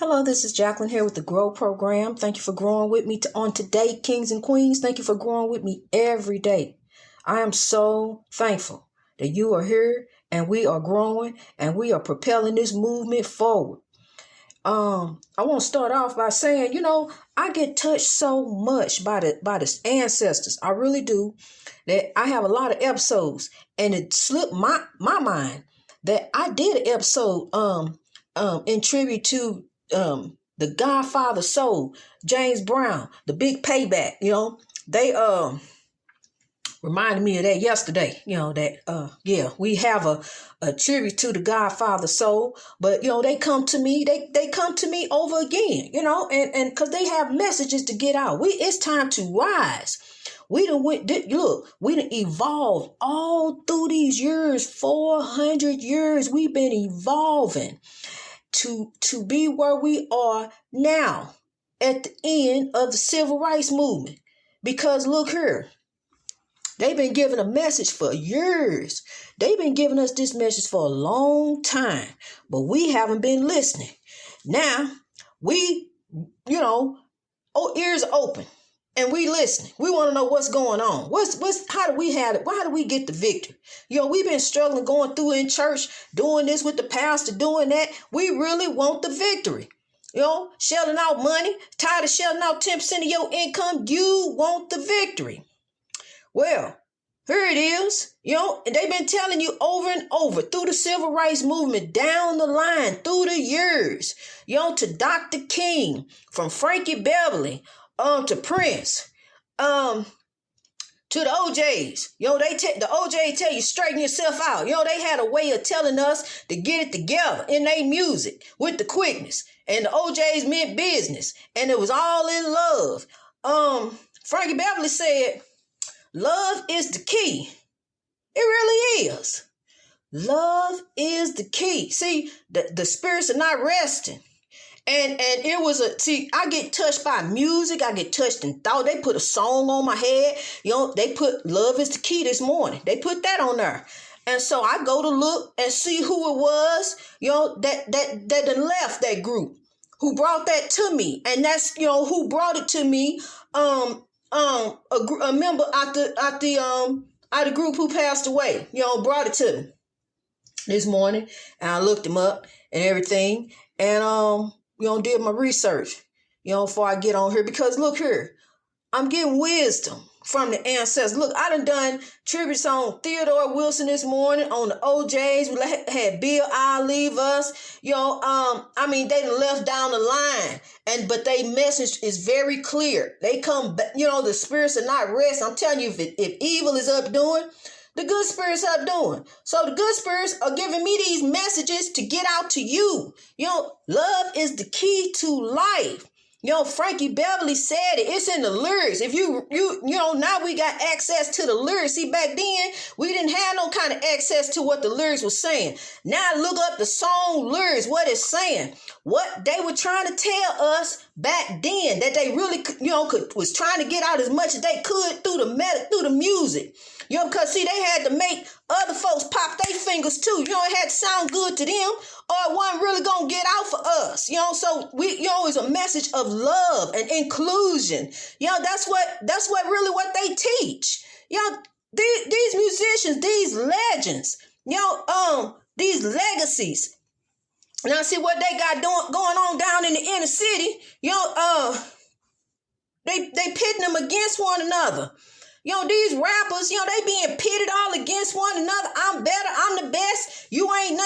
Hello, this is Jacqueline here with the Grow Program. Thank you for growing with me on today, Kings and Queens. Thank you for growing with me every day. I am so thankful that you are here and we are growing and we are propelling this movement forward. I want to start off by saying, I get touched so much by the ancestors. I really do. That I have a lot of episodes, and it slipped my mind that I did an episode in tribute to the Godfather Soul, James Brown, the Big Payback. They reminded me of that yesterday. We have a tribute to the Godfather Soul, but they come to me, they come to me over again, and because they have messages to get out. It's time to rise. We done evolved all through these years, 400 years. We've been evolving to be where we are now at the end of the civil rights movement. Because look here, they've been giving a message for years. They've been giving us this message for a long time, but we haven't been listening. Now we, ears open. And we listening. We want to know what's going on. How do we have it? Why do we get the victory? We've been struggling going through in church, doing this with the pastor, doing that. We really want the victory. Shelling out money, tired of shelling out 10% of your income. You want the victory. Well, here it is. And they've been telling you over and over through the civil rights movement, down the line, through the years, to Dr. King, from Frankie Beverly, to Prince, to the OJs. The OJs tell you straighten yourself out. They had a way of telling us to get it together in their music with the quickness. And the OJs meant business. And it was all in love. Frankie Beverly said, love is the key. It really is. Love is the key. See, the spirits are not resting. And it was I get touched by music. I get touched in thought. They put a song on my head. They put Love is the Key this morning. They put that on there. And so I go to look and see who it was, that done left that group, who brought that to me. And that's, who brought it to me. A member out the group who passed away, brought it to me this morning. And I looked him up and everything. And, did my research, before I get on here. Because look here, I'm getting wisdom from the ancestors. Look, I done tributes on Theodore Wilson this morning, on the OJs. We had Bill I leave us. They done left down the line. But their message is very clear. They come back, the spirits are not rest. I'm telling you, if evil is up doing, the good spirits up doing. So the good spirits are giving me these messages to get out to you. Love is the key to life. Frankie Beverly said it. It's in the lyrics. If you now we got access to the lyrics. See, back then, we didn't have no kind of access to what the lyrics was saying. Now look up the song lyrics, what it's saying. What they were trying to tell us back then, that they really, was trying to get out as much as they could through the music. Because see, they had to make other folks pop their fingers too. It had to sound good to them, or it wasn't really gonna get out for us. So it's a message of love and inclusion. That's what really what they teach. These musicians, these legends, these legacies. Now see what they got going on down in the inner city. They pitting them against one another. These rappers, they being pitted all against one another. I'm better. I'm the best. You ain't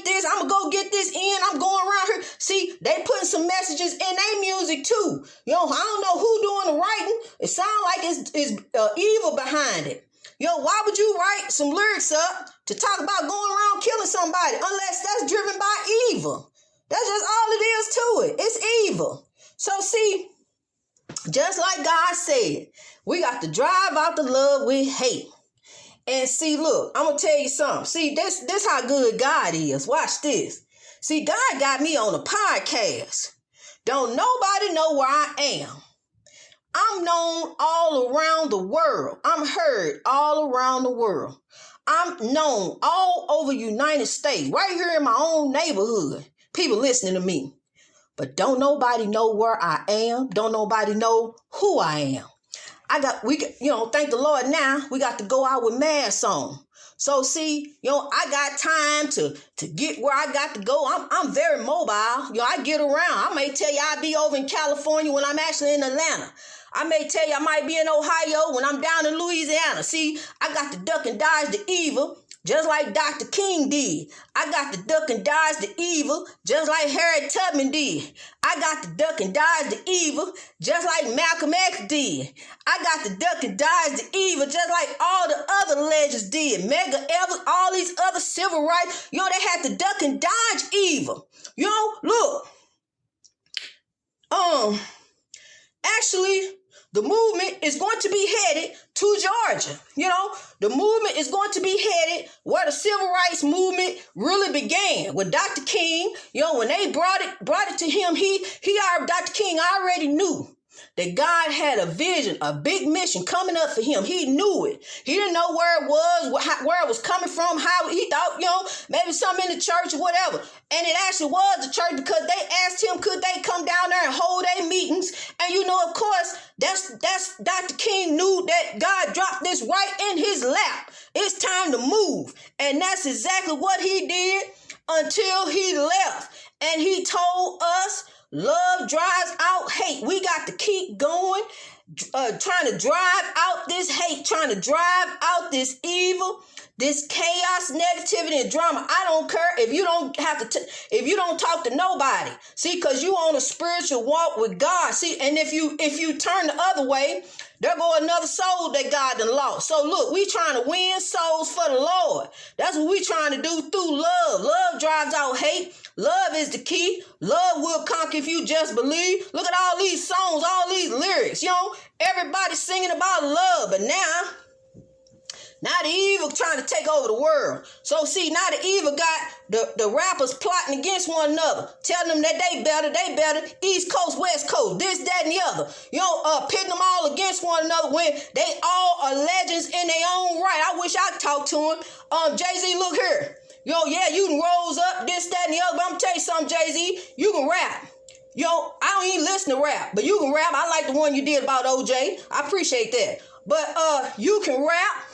this. I'm going to go get this in. I'm going around here. See, they putting some messages in their music too. I don't know who doing the writing. It sounds like it's evil behind it. Why would you write some lyrics up to talk about going around killing somebody unless that's driven by evil? That's just all it is to it. It's evil. So see, just like God said, we got to drive out the love we hate. And see, look, I'm going to tell you something. See, this how good God is. Watch this. See, God got me on a podcast. Don't nobody know where I am. I'm known all around the world. I'm heard all around the world. I'm known all over United States, right here in my own neighborhood. People listening to me. but don't nobody know where I am. Don't nobody know who I am. Thank the Lord now, we got to go out with masks on. So see, I got time to get where I got to go. I'm very mobile. I get around. I may tell you I'll be over in California when I'm actually in Atlanta. I may tell you I might be in Ohio when I'm down in Louisiana. See, I got to duck and dodge the evil, just like Dr. King did. I got to duck and dodge the evil, just like Harriet Tubman did. I got to duck and dodge the evil, just like Malcolm X did. I got to duck and dodge the evil, just like all the other legends did. Medgar Evers, all these other civil rights, they had to duck and dodge evil. Look, actually, the movement is going to be headed to Georgia. The movement is going to be headed where the civil rights movement really began with Dr. King. When they brought it to him, Dr. King already knew that God had a vision, a big mission coming up for him. He knew it. He didn't know where it was, where it was coming from, how he thought, maybe something in the church or whatever. And it actually was the church because they asked him, could they come down there and hold their meetings? And of course, that's Dr. King knew that God dropped this right in his lap. It's time to move. And that's exactly what he did until he left. And he told us, love drives out hate. We got to keep going, trying to drive out this hate, trying to drive out this evil, this chaos, negativity, and drama. I don't care if you don't if you don't talk to nobody. See, because you on a spiritual walk with God. See, and if you turn the other way, there go another soul that God done lost. So look, we trying to win souls for the Lord. That's what we trying to do through love. Love drives out hate. Love is the key. Love will conquer if you just believe. Look at all these songs, all these lyrics. Everybody singing about love. But now the evil trying to take over the world. So see, now the evil got the rappers plotting against one another, telling them that they better, East Coast, West Coast, this, that, and the other. Pitting them all against one another when they all are legends in their own right. I wish I could talk to them. Jay-Z, look here. Yeah, you can rose up, this, that, and the other, but I'm going to tell you something, Jay-Z, you can rap. I don't even listen to rap, but you can rap. I like the one you did about OJ. I appreciate that. But you can rap.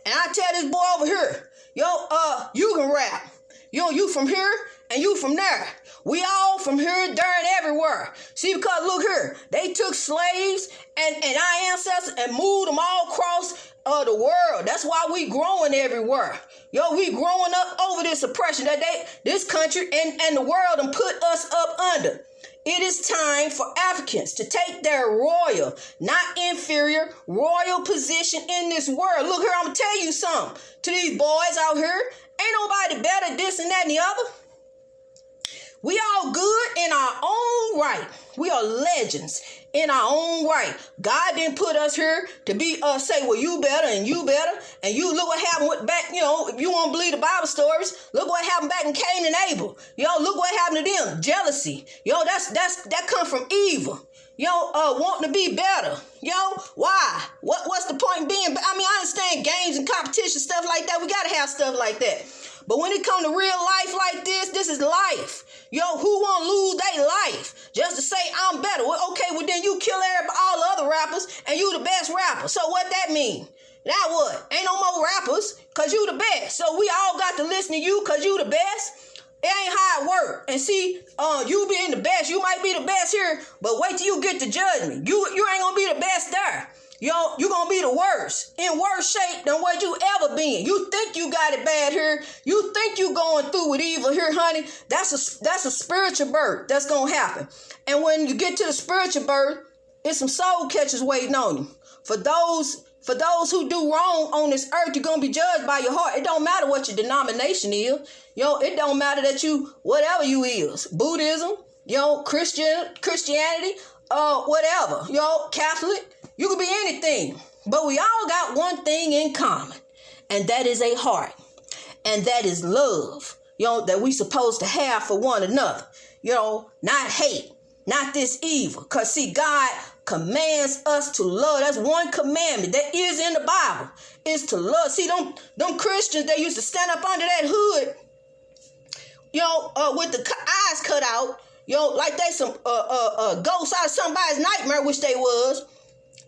And I tell this boy over here, you can rap. You from here and you from there. We all from here, there, and everywhere. See, because look here, they took slaves and our ancestors and moved them all across the world. That's why we growing everywhere. We growing up over this oppression that this country and the world and put us up under. It is time for Africans to take their royal, not inferior, royal position in this world. Look here, I'm going to tell you something to these boys out here. Ain't nobody better this and that and the other. We all good in our own right. We are legends in our own right. God didn't put us here to be say, well, you better and you better. And you look what happened with back, if you want to believe the Bible stories, look what happened back in Cain and Abel. Look what happened to them. Jealousy. That come from evil. Wanting to be better. Why? What's the point being? I understand games and competition, stuff like that. We got to have stuff like that. But when it comes to real life like this is life. Who won't lose their life just to say I'm better? Well, okay, well then you kill all the other rappers and you the best rapper. So what that mean? Now what? Ain't no more rappers because you the best. So we all got to listen to you because you the best. It ain't how it work. And see, you being the best, you might be the best here, but wait till you get to judgment. You ain't gonna be the best there. You gonna be the worst, in worse shape than what you ever been. You think you got it bad here. You think you going through with evil here, honey. That's a spiritual birth that's gonna happen. And when you get to the spiritual birth, it's some soul catchers waiting on you. For those who do wrong on this earth, you're gonna be judged by your heart. It don't matter what your denomination is. It don't matter that you whatever you is. Buddhism, Christianity, whatever. Catholic. You could be anything, but we all got one thing in common, and that is a heart, and that is love, that we supposed to have for one another, not hate, not this evil, because see, God commands us to love. That's one commandment that is in the Bible, is to love. See, them Christians, they used to stand up under that hood, with the eyes cut out, Like they some ghosts out of somebody's nightmare, which they was.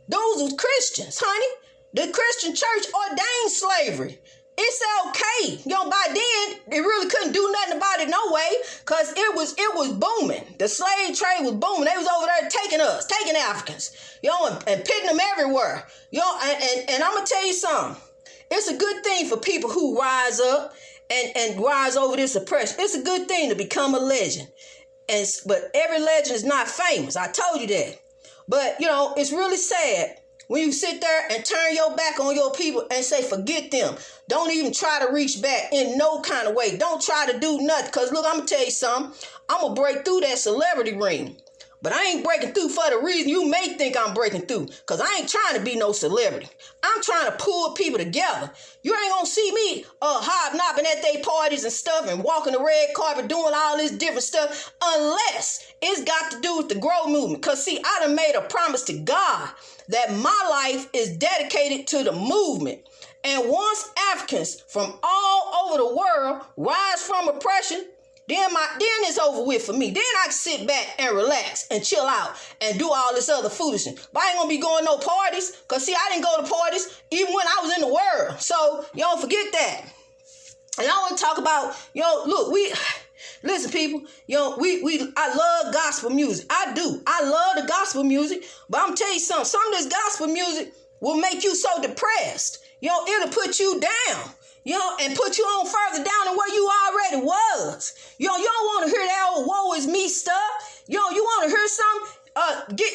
Those was Christians, honey. The Christian church ordained slavery. It's okay. By then, they really couldn't do nothing about it no way, because it was booming. The slave trade was booming. They was over there taking Africans, and pitting them everywhere. And I'm going to tell you something. It's a good thing for people who rise up and rise over this oppression. It's a good thing to become a legend. But every legend is not famous. I told you that. But, it's really sad when you sit there and turn your back on your people and say, forget them. Don't even try to reach back in no kind of way. Don't try to do nothing. Because, look, I'm going to tell you something. I'm going to break through that celebrity ring. But I ain't breaking through for the reason you may think I'm breaking through. Because I ain't trying to be no celebrity. I'm trying to pull people together. You ain't going to see me hobnobbing at their parties and stuff and walking the red carpet doing all this different stuff unless it's got to do with the Grow movement. Because, see, I done made a promise to God that my life is dedicated to the movement. And once Africans from all over the world rise from oppression, then it's over with for me. Then I can sit back and relax and chill out and do all this other foolishness. But I ain't gonna be going no parties, because see, I didn't go to parties even when I was in the world. So y'all forget that. And I want to talk about, look, listen, people, I love gospel music. I do. I love the gospel music. But I'm tell you something. Some of this gospel music will make you so depressed. It'll put you down. And put you on further down than where you already was. You don't want to hear that old woe is me stuff. You want to hear something?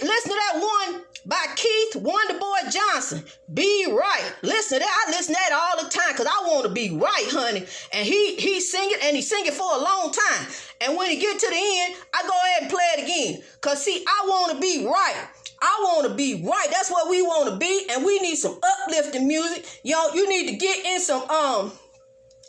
Listen to that one by Keith Wonderboy Johnson. Be right. Listen to that. I listen to that all the time because I want to be right, honey. And he sing it, and he sing it for a long time. And when he get to the end, I go ahead and play it again. Because, see, I want to be right. I want to be right. That's what we want to be. And we need some uplifting music. You need to get in some,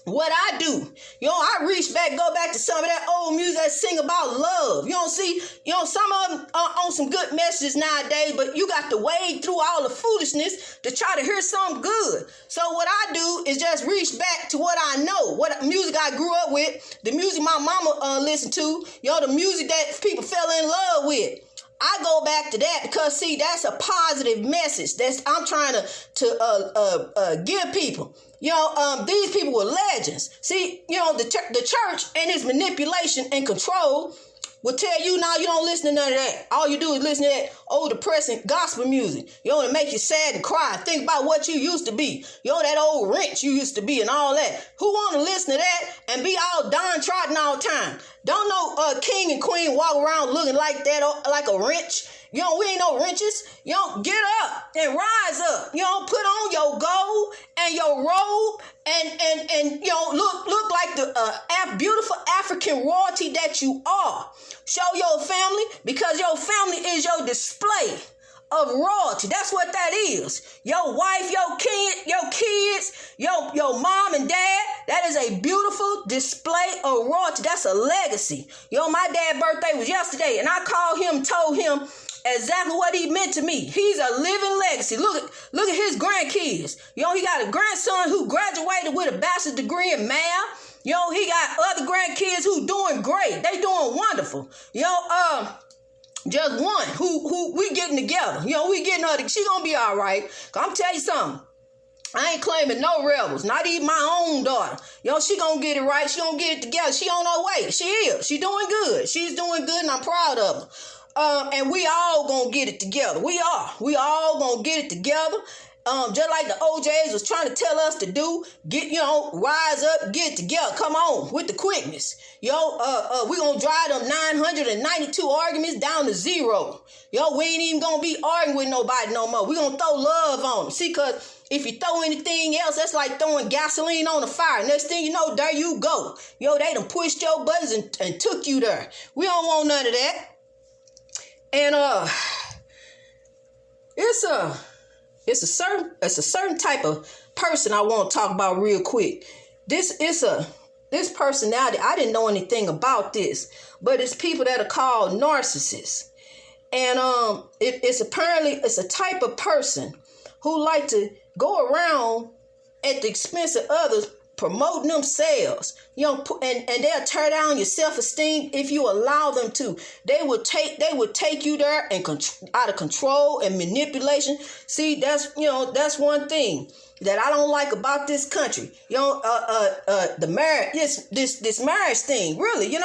what I do. I reach back, go back to some of that old music that sing about love. Some of them are on some good messages nowadays, but you got to wade through all the foolishness to try to hear something good. So what I do is just reach back to what I know, what music I grew up with, the music my mama listened to, the music that people fell in love with. I go back to that because, see, that's a positive message I'm trying to give people. These people were legends. See, the church and its manipulation and control will tell you now you don't listen to none of that. All you do is listen to that old depressing gospel music. To make you sad and cry. Think about what you used to be. That old wrench you used to be and all that. Who want to listen to that and be all downtrodden all the time? Don't no king and queen walk around looking like that, like a wrench. We ain't no wrenches. Get up and rise up. Put on your gold and your robe and look like the beautiful African royalty that you are. Show your family, because your family is your display of royalty. That's what that is. Your wife, your kids, your mom and dad, that is a beautiful display of royalty. That's a legacy. My dad's birthday was yesterday, and I called him, told him exactly what he meant to me. He's a living legacy. Look at his grandkids. He got a grandson who graduated with a bachelor's degree in math. He got other grandkids who doing great. They doing wonderful. Just one who we getting together. We getting her. She gonna be all right. Cause I'm tell you something. I ain't claiming no rebels, not even my own daughter. She gonna get it right. She gonna get it together. She on her way. She is. She doing good. She's doing good, and I'm proud of her. And we all gonna get it together. We are. We all gonna get it together. Just like the OJs was trying to tell us to do, rise up, get it together. Come on with the quickness. We gonna drive them 992 arguments down to zero. We ain't even gonna be arguing with nobody no more. We gonna throw love on them. See, cause if you throw anything else, that's like throwing gasoline on a fire. Next thing you know, there you go. They done pushed your buttons and took you there. We don't want none of that. And it's a certain type of person I want to talk about real quick. This personality, I didn't know anything about this, but it's people that are called narcissists. And it's a type of person who like to go around at the expense of others, promoting themselves, and they'll tear down your self-esteem if you allow them to. They would take you there and out of control and manipulation. See, that's one thing that I don't like about this country. The marriage, this marriage thing, really,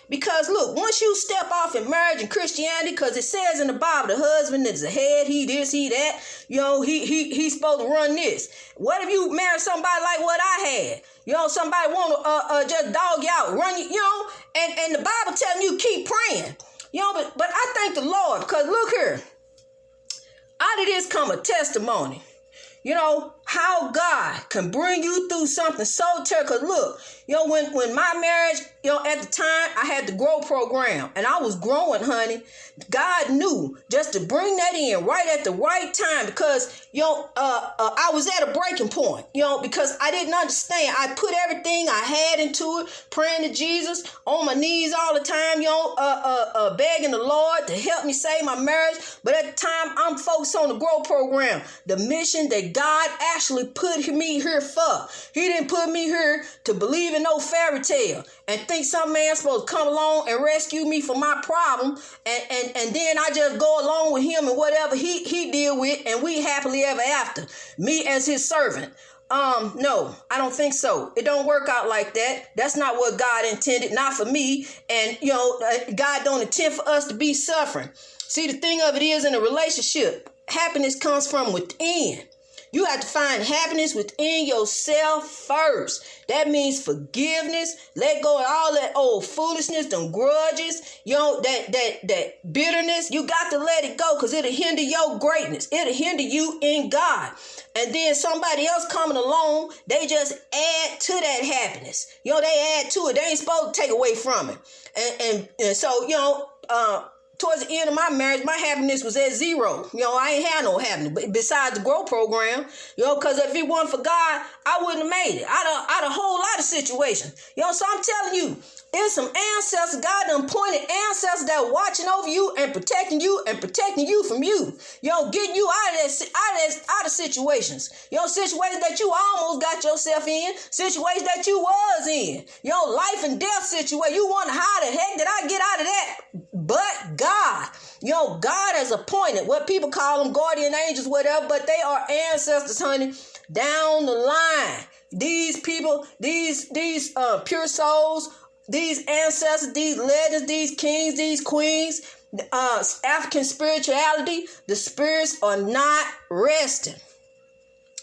because look, once you step off in marriage and Christianity, because it says in the Bible, the husband is the head, he this, he that, he's supposed to run this. What if you marry somebody like what I had? Somebody want to just dog you out, run you, and the Bible telling you keep praying, but I thank the Lord, because look here, out of this come a testimony. How God can bring you through something so terrible. Because look, when my marriage, at the time, I had the Grow program. And I was growing, honey. God knew just to bring that in right at the right time. Because, I was at a breaking point, because I didn't understand. I put everything I had into it, praying to Jesus, on my knees all the time, begging the Lord to help me save my marriage. But at the time, I'm focused on the Grow program, the mission that God actually put me here for. He didn't put me here to believe in no fairy tale and think some man's supposed to come along and rescue me from my problem, and then I just go along with him and whatever he deal with, and we happily ever after, me as his servant. No, I don't think so. It don't work out like that. That's not what God intended, not for me. And, God don't intend for us to be suffering. See, the thing of it is, in a relationship, happiness comes from within. You have to find happiness within yourself first. That means forgiveness. Let go of all that old foolishness, them grudges, that bitterness. You got to let it go, because it'll hinder your greatness. It'll hinder you in God. And then somebody else coming along, they just add to that happiness. They add to it. They ain't supposed to take away from it. And so, towards the end of my marriage, my happiness was at zero. I ain't had no happiness besides the Grow program, because if it wasn't for God, I wouldn't have made it out of a whole lot of situations. So I'm telling you, there's some ancestors, God done appointed ancestors that are watching over you and protecting you from you. Getting you out of situations. Situations that you almost got yourself in, situations that you was in. Life and death situation. You wonder how the heck did I get out of that? But God, God has appointed what people call them guardian angels, whatever, but they are ancestors, honey, down the line. These people, these pure souls, these ancestors, these legends, these kings, these queens, African spirituality, the spirits are not resting.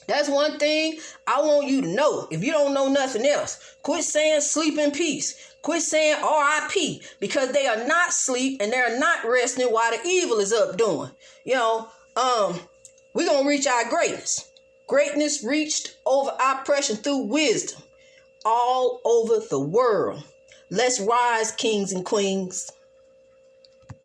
That's one thing I want you to know. If you don't know nothing else, quit saying sleep in peace. Quit saying R.I.P. because they are not asleep and they're not resting while the evil is up doing. We're going to reach our greatness. Greatness reached over oppression through wisdom all over the world. Let's rise, kings and queens.